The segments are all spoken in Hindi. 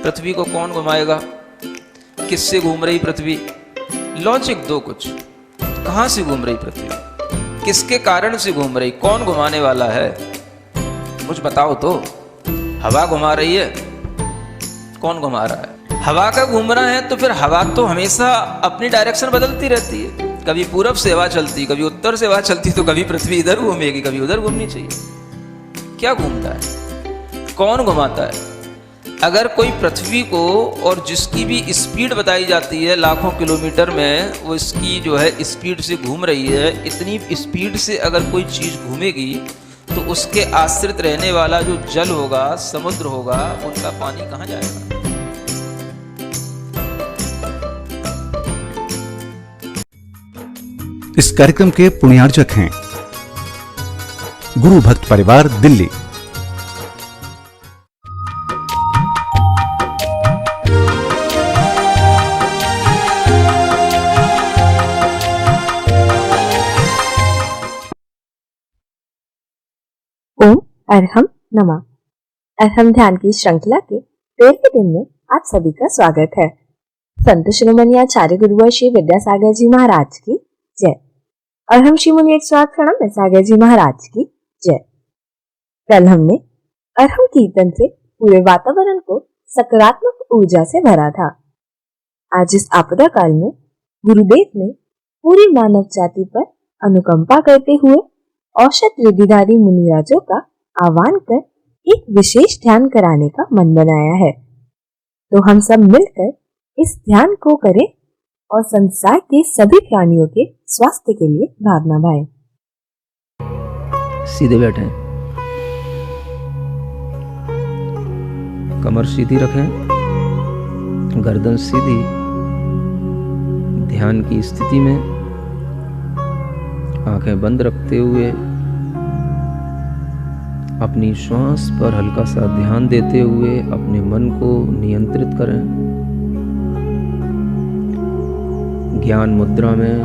पृथ्वी को कौन घुमाएगा, किससे घूम रही पृथ्वी, लॉजिक दो कुछ, कहां से घूम रही पृथ्वी, किसके कारण से घूम रही, कौन घुमाने वाला है, कुछ बताओ तो। हवा घुमा रही है, कौन घुमा रहा है, हवा का घूमना है तो फिर हवा तो हमेशा अपनी डायरेक्शन बदलती रहती है, कभी पूरब से हवा चलती, कभी उत्तर से हवा चलती, तो कभी पृथ्वी इधर घूमेगी, कभी उधर घूमनी चाहिए। क्या घूमता है, कौन घुमाता है? अगर कोई पृथ्वी को, और जिसकी भी स्पीड बताई जाती है लाखों किलोमीटर में, वो इसकी जो है स्पीड से घूम रही है, इतनी स्पीड से अगर कोई चीज़ घूमेगी तो उसके आश्रित रहने वाला जो जल होगा, समुद्र होगा, उनका पानी कहाँ जाएगा? इस कार्यक्रम के पुण्यार्जक हैं गुरु भक्त परिवार, दिल्ली। ओम अरहम नमः। अरहम ध्यान की श्रृंखला के 13वें दिन में आप सभी का स्वागत है। संत शिरोमणि आचार्य गुरुवर श्री विद्यासागर जी महाराज की जय। अरहम श्री मुनि 108 प्रणाम सागर जी महाराज की जय। कल हमने अरहम कीर्तन से पूरे वातावरण को सकारात्मक ऊर्जा से भरा था। आज इस आपदा काल में गुरुदेव ने पूरी मानव जाति पर अनुकंपा करते हुए औषध रिद्धिधारी मुनिराजों का आह्वान कर एक विशेष ध्यान कराने का मन बनाया है। तो हम सब मिलकर इस ध्यान को करें और संसार के सभी प्राणियों के स्वास्थ्य के लिए भावना भाएं। सीधे बैठें, कमर सीधी रखें, गर्दन सीधी, ध्यान की स्थिति में आंखें बंद रखते हुए अपनी श्वास पर हल्का सा ध्यान देते हुए अपने मन को नियंत्रित करें। ज्ञान मुद्रा में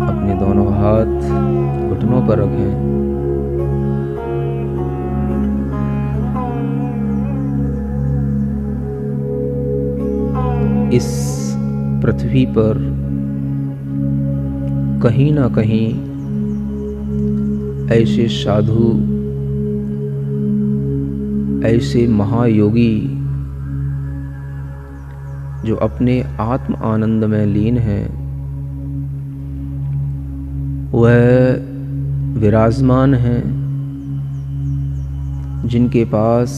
अपने दोनों हाथ घुटनों पर रखें। इस पृथ्वी पर कहीं ना कहीं ऐसे साधु, ऐसे महायोगी जो अपने आत्म आनंद में लीन हैं, वह विराजमान हैं, जिनके पास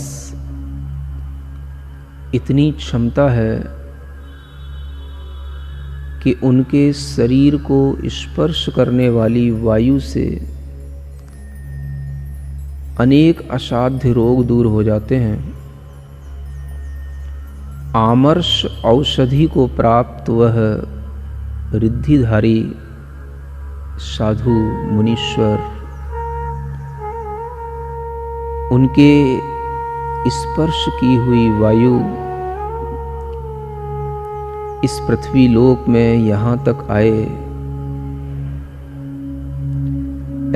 इतनी क्षमता है कि उनके शरीर को स्पर्श करने वाली वायु से अनेक असाध्य रोग दूर हो जाते हैं। आमर्ष औषधि को प्राप्त वह रिद्धिधारी साधु मुनीश्वर, उनके स्पर्श की हुई वायु इस पृथ्वी लोक में यहाँ तक आए,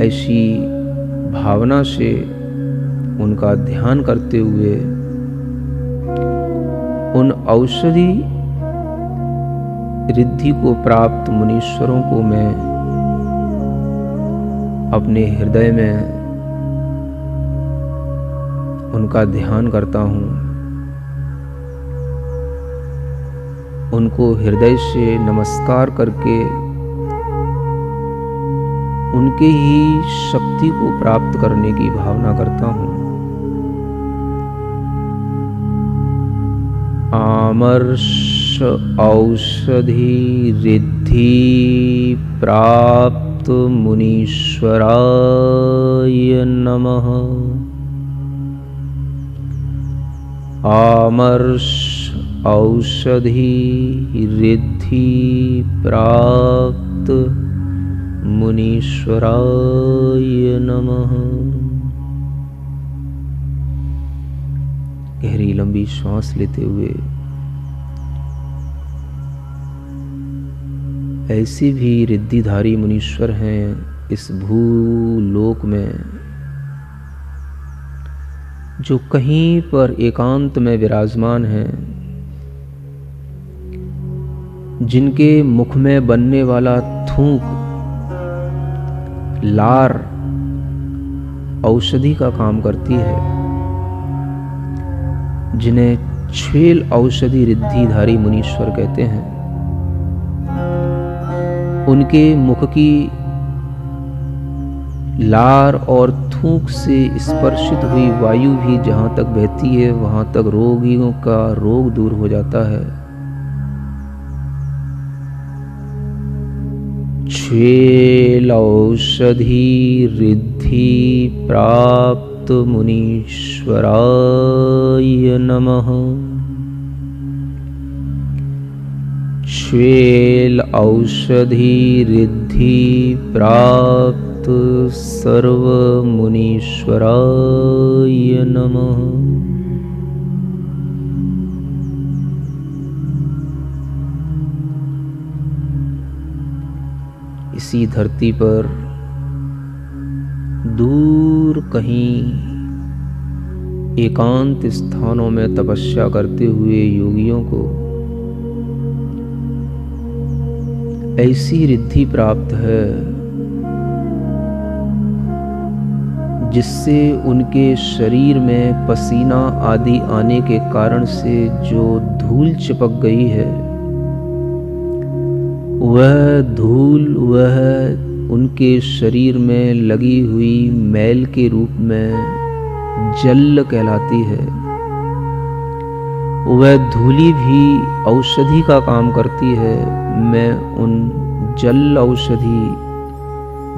ऐसी भावना से उनका ध्यान करते हुए उन औषधि रिद्धि को प्राप्त मुनीश्वरों को मैं अपने हृदय में उनका ध्यान करता हूँ। उनको हृदय से नमस्कार करके उनके ही शक्ति को प्राप्त करने की भावना करता हूँ। आमर्ष औषधि रिद्धि प्राप्त मुनीश्वराय नमः। आमर्ष औषधि रिद्धि प्राप्त मुनीश्वराय नमः। गहरी लंबी श्वास लेते हुए ऐसे भी रिद्धिधारी मुनीश्वर हैं इस भूलोक में, जो कहीं पर एकांत में विराजमान हैं, जिनके मुख में बनने वाला थूक, लार औषधि का काम करती है, जिन्हें छेल औषधि रिद्धिधारी मुनीश्वर कहते हैं। उनके मुख की लार और थूक से स्पर्शित हुई वायु भी जहां तक बहती है वहां तक रोगियों का रोग दूर हो जाता है। छेल औषधि रिद्धि प्राप्त मुनीश्वराय नमः। छेल औषधि रिद्धि प्राप्त सर्व मुनीश्वराय नमः। इसी धरती पर दूर कहीं एकांत स्थानों में तपस्या करते हुए योगियों को ऐसी रिद्धि प्राप्त है जिससे उनके शरीर में पसीना आदि आने के कारण से जो धूल चिपक गई है, वह धूल वह उनके शरीर में लगी हुई मैल के रूप में जल कहलाती है। वह धूली भी औषधि का काम करती है। मैं उन जल औषधि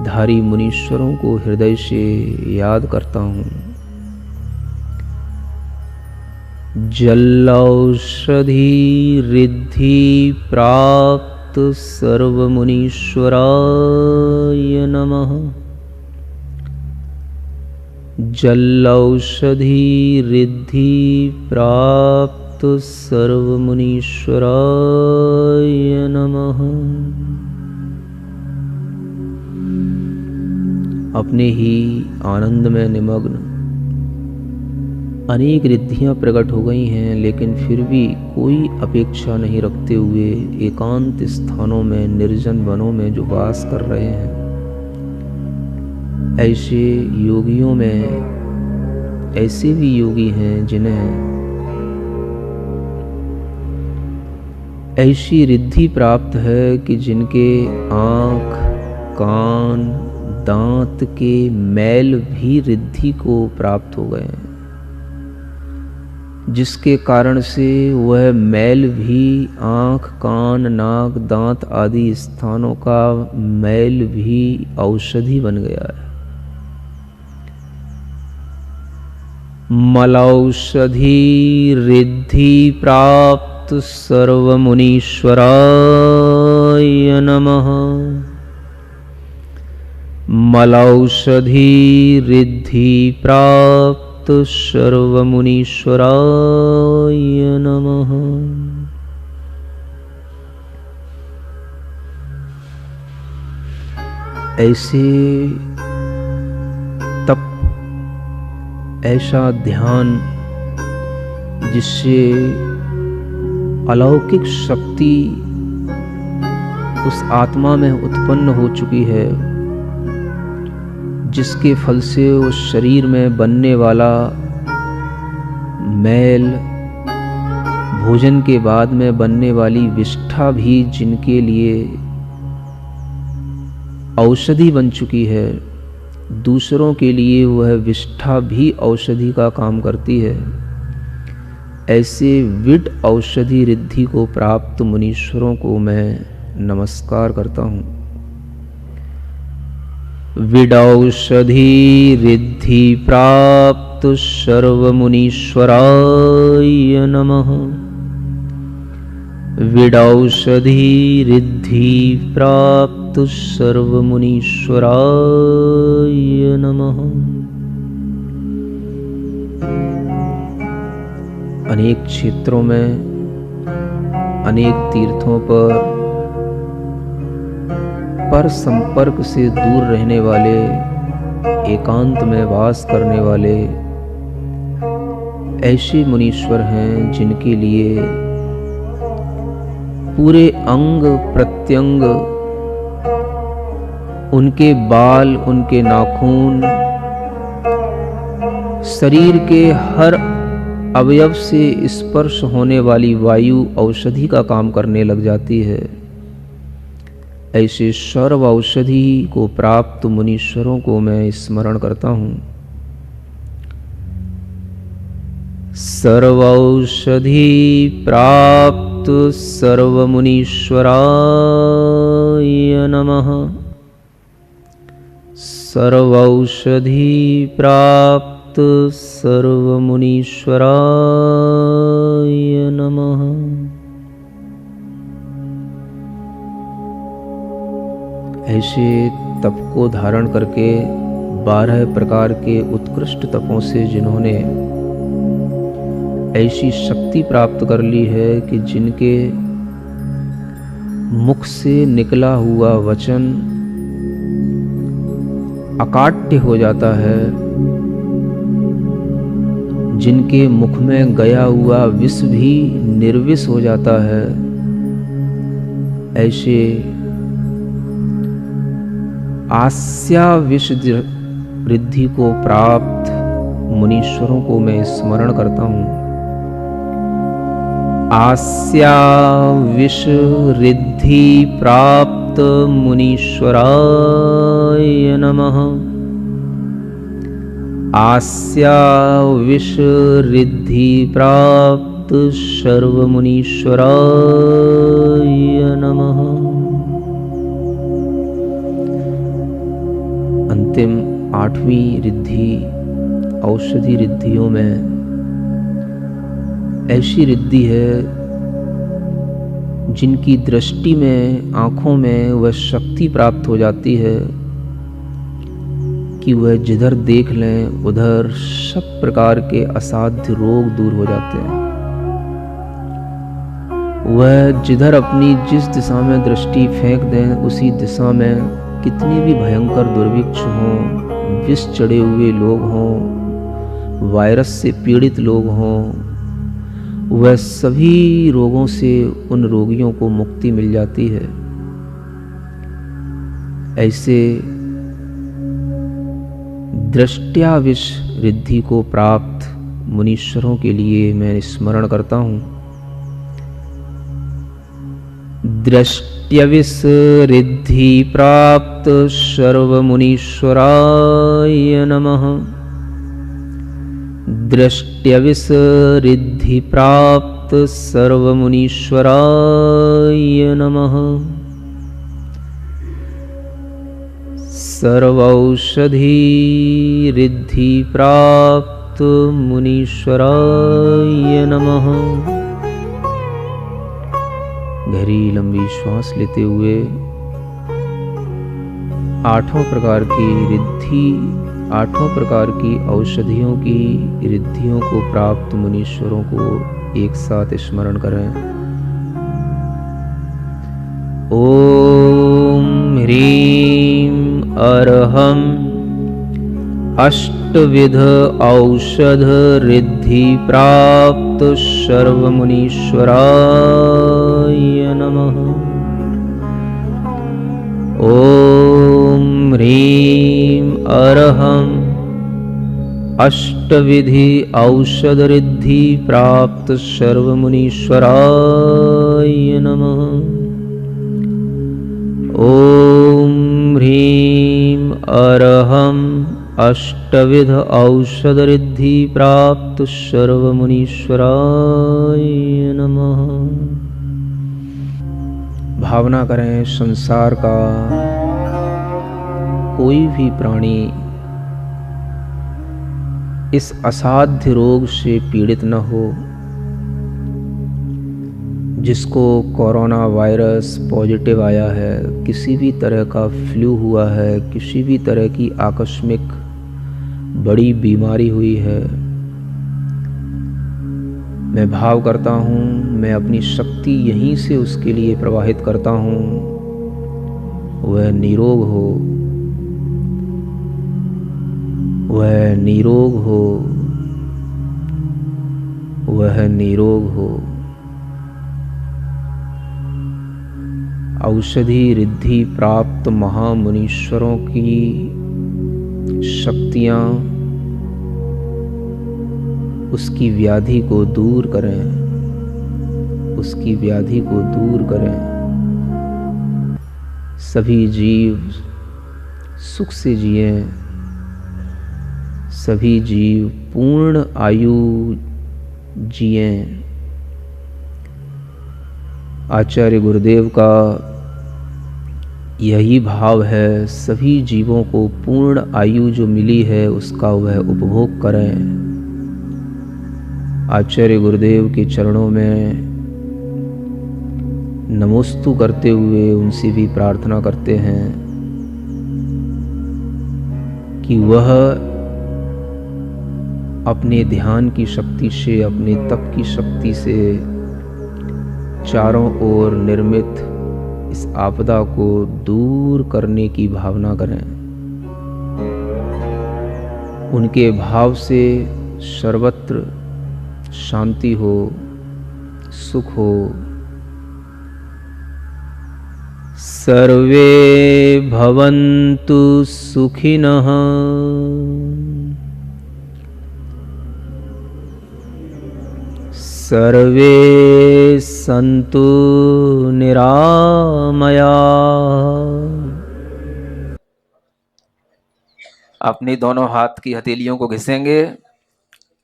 धारी मुनीश्वरों को हृदय से याद करता हूँ। जल औषधि रिद्धि प्राप्त सर्व मुनीश्वराय नमः। जल औषधि रिद्धि प्राप्त सर्व मुनीश्वराय नमः। अपने ही आनंद में निमग्न अनेक रिद्धियां प्रकट हो गई हैं, लेकिन फिर भी कोई अपेक्षा नहीं रखते हुए एकांत स्थानों में, निर्जन वनों में जो वास कर रहे हैं, ऐसे योगियों में ऐसे भी योगी हैं जिन्हें ऐसी रिद्धि प्राप्त है कि जिनके आँख, कान, दांत के मैल भी रिद्धि को प्राप्त हो गए हैं, जिसके कारण से वह मैल भी आँख, कान, नाक, दांत आदि स्थानों का मैल भी औषधि बन गया है। मलौषधि रिद्धि प्राप्त सर्व मुनीश्वराय नमः। मलौषधि रिद्धि प्राप्त सर्व मुनीश्वराय नमः। ऐसे तप, ऐसा ध्यान जिससे अलौकिक शक्ति उस आत्मा में उत्पन्न हो चुकी है, जिसके फल से उस शरीर में बनने वाला मैल, भोजन के बाद में बनने वाली विष्ठा भी जिनके लिए औषधि बन चुकी है, दूसरों के लिए वह विष्ठा भी औषधि का काम करती है। ऐसे विड औषधि रिद्धि को प्राप्त मुनीश्वरों को मैं नमस्कार करता हूँ। विड औषधि रिद्धि प्राप्त सर्व मुनीश्वराय नमः। विड औषधि रिद्धि प्राप्त सर्व मुनीश्वराय नमः। अनेक क्षेत्रों में, अनेक तीर्थों पर संपर्क से दूर रहने वाले, एकांत में वास करने वाले ऐसे मुनीश्वर हैं जिनके लिए पूरे अंग प्रत्यंग, उनके बाल, उनके नाखून, शरीर के हर अवयव से स्पर्श होने वाली वायु औषधि का काम करने लग जाती है। ऐसे सर्व औषधि को प्राप्त मुनीश्वरों को मैं स्मरण करता हूँ। सर्वौषधि प्राप्त सर्वमुनीश्वराय नमः। सर्वौषधि प्राप्त सर्वमुनीश्वराय नमः। ऐसे तप को धारण करके 12 प्रकार के उत्कृष्ट तपों से जिन्होंने ऐसी शक्ति प्राप्त कर ली है कि जिनके मुख से निकला हुआ वचन अकाट्य हो जाता है, जिनके मुख में गया हुआ विष भी निर्विष हो जाता है, ऐसे आस्या विष वृद्धि को प्राप्त मुनीश्वरों को मैं स्मरण करता हूँ। आस्या विष रिद्धि प्राप्त मुनीश्वराय नमः। आस्या विष रिद्धि प्राप्त सर्वमुनीश्वराय नमः। अंतिम 8वीं रिद्धि औषधि रिद्धियों में ऐसी रिद्धि है जिनकी दृष्टि में, आँखों में वह शक्ति प्राप्त हो जाती है कि वह जिधर देख लें उधर सब प्रकार के असाध्य रोग दूर हो जाते हैं। वह जिधर अपनी जिस दिशा में दृष्टि फेंक दें उसी दिशा में कितने भी भयंकर दुर्भिक्ष हों, विष चढ़े हुए लोग हों, वायरस से पीड़ित लोग हों, वह सभी रोगों से उन रोगियों को मुक्ति मिल जाती है। ऐसे दृष्टया विष रिद्धि को प्राप्त मुनीश्वरों के लिए मैं स्मरण करता हूँ। दृष्ट्यविष रिद्धि प्राप्त सर्वमुनीश्वराय नमः। दृष्ट्यविष रिद्धि प्राप्त सर्वमुनीश्वराय नमः। सर्वौषधि रिद्धि प्राप्त मुनीश्वराय नमः। गहरी लंबी श्वास लेते हुए 8 प्रकार की रिद्धि, 8 प्रकार की औषधियों की रिद्धियों को प्राप्त मुनीश्वरों को एक साथ स्मरण करें। ओम ह्रीं अर्हं अष्टविध औषध रिद्धि प्राप्त सर्वमुनीश्वराय नमः। ओम ह्रीं अर्हं अष्टविधि औषध रिद्धि प्राप्त सर्वमुनीश्वराय नमः। ओम ह्रीं अर्हं अष्टविध औषध रिद्धि प्राप्त सर्वमुनीश्वराय नमः। भावना करें संसार का कोई भी प्राणी इस असाध्य रोग से पीड़ित न हो जिसको कोरोना वायरस पॉजिटिव आया है, किसी भी तरह का फ्लू हुआ है, किसी भी तरह की आकस्मिक बड़ी बीमारी हुई है। मैं भाव करता हूँ, मैं अपनी शक्ति यहीं से उसके लिए प्रवाहित करता हूँ। वह निरोग हो, वह निरोग हो, वह निरोग हो। औषधि रिद्धि प्राप्त महामुनीश्वरों की शक्तियां उसकी व्याधि को दूर करें, उसकी व्याधि को दूर करें। सभी जीव सुख से जिएं, सभी जीव पूर्ण आयु जिएं। आचार्य गुरुदेव का यही भाव है, सभी जीवों को पूर्ण आयु जो मिली है उसका वह उपभोग करें। आचार्य गुरुदेव के चरणों में नमोस्तु करते हुए उनसे भी प्रार्थना करते हैं कि वह अपने ध्यान की शक्ति से, अपने तप की शक्ति से चारों ओर निर्मित इस आपदा को दूर करने की भावना करें। उनके भाव से सर्वत्र शांति हो, सुख हो। सर्वे भवन्तु सुखिनः, सर्वे सन्तु निरामया। अपने दोनों हाथ की हथेलियों को घिसेंगे,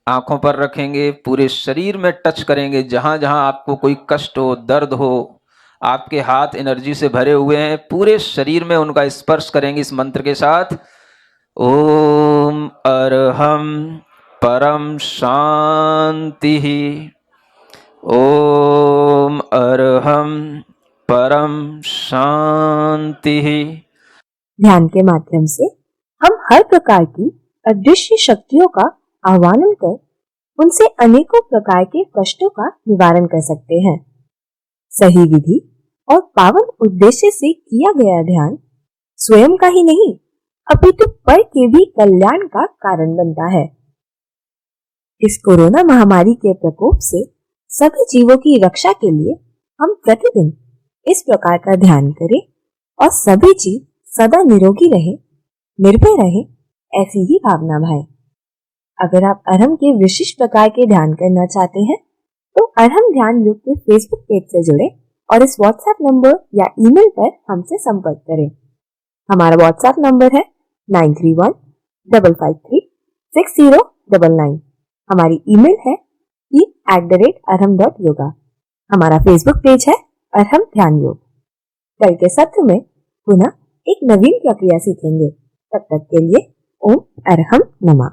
आंखों पर रखेंगे, पूरे शरीर में टच करेंगे। जहां जहां आपको कोई कष्ट हो, दर्द हो, आपके हाथ एनर्जी से भरे हुए हैं, पूरे शरीर में उनका स्पर्श करेंगे इस मंत्र के साथ। ओम अरहम परम शांति, ओम अरहम परम शांति। ध्यान के माध्यम से हम हर प्रकार की अदृश्य शक्तियों का आह्वान कर उनसे अनेकों प्रकार के कष्टों का निवारण कर सकते हैं। सही विधि और पावन उद्देश्य से किया गया ध्यान स्वयं का ही नहीं अपितु पर के भी कल्याण का कारण बनता है। इस कोरोना महामारी के प्रकोप से सभी जीवों की रक्षा के लिए हम प्रतिदिन इस प्रकार का ध्यान करें और सभी जीव सदा निरोगी रहे, निर्भय रहे, ऐसी ही भावना भाएं। अगर आप अरहम के विशिष्ट प्रकार के ध्यान करना चाहते हैं तो अरहम ध्यान योग के फेसबुक पेज से जुड़े और इस व्हाट्सएप नंबर या ईमेल पर हमसे संपर्क करें। हमारा व्हाट्सएप नंबर है 9315536099। हमारी ईमेल है team@arham.yoga। हमारा फेसबुक पेज है अरहम ध्यान योग। कल के सत्र में पुनः एक नवीन प्रक्रिया सीखेंगे। तब तक के लिए ओम अरहम नमः।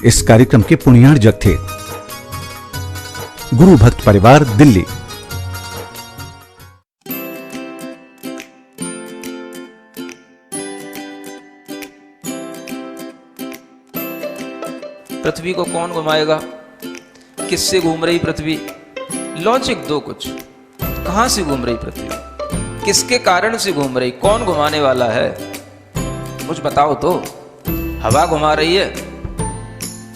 इस कार्यक्रम के पुण्यार्जक थे गुरु भक्त परिवार, दिल्ली। पृथ्वी को कौन घुमाएगा? किससे घूम रही पृथ्वी? लॉजिक दो कुछ। कहां से घूम रही पृथ्वी? किसके कारण से घूम रही? कौन घुमाने वाला है? कुछ बताओ तो। हवा घुमा रही है?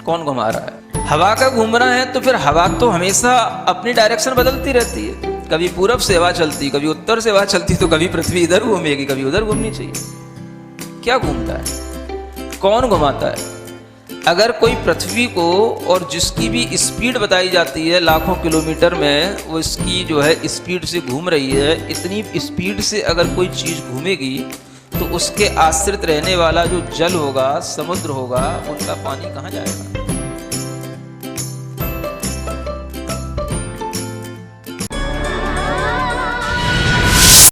कौन घुमा रहा है? हवा का घूमना है तो फिर हवा तो हमेशा अपनी डायरेक्शन बदलती रहती है। कभी पूरब से हवा चलती, कभी उत्तर से हवा चलती, तो कभी पृथ्वी इधर घूमेगी, कभी उधर घूमनी चाहिए। क्या घूमता है? कौन घुमाता है? अगर कोई पृथ्वी को, और जिसकी भी स्पीड बताई जाती है लाखों किलोमीटर में, वो इसकी जो है स्पीड से घूम रही है, इतनी स्पीड से अगर कोई चीज़ घूमेगी तो उसके आश्रित रहने वाला जो जल होगा, समुद्र होगा, उनका पानी कहाँ जाएगा?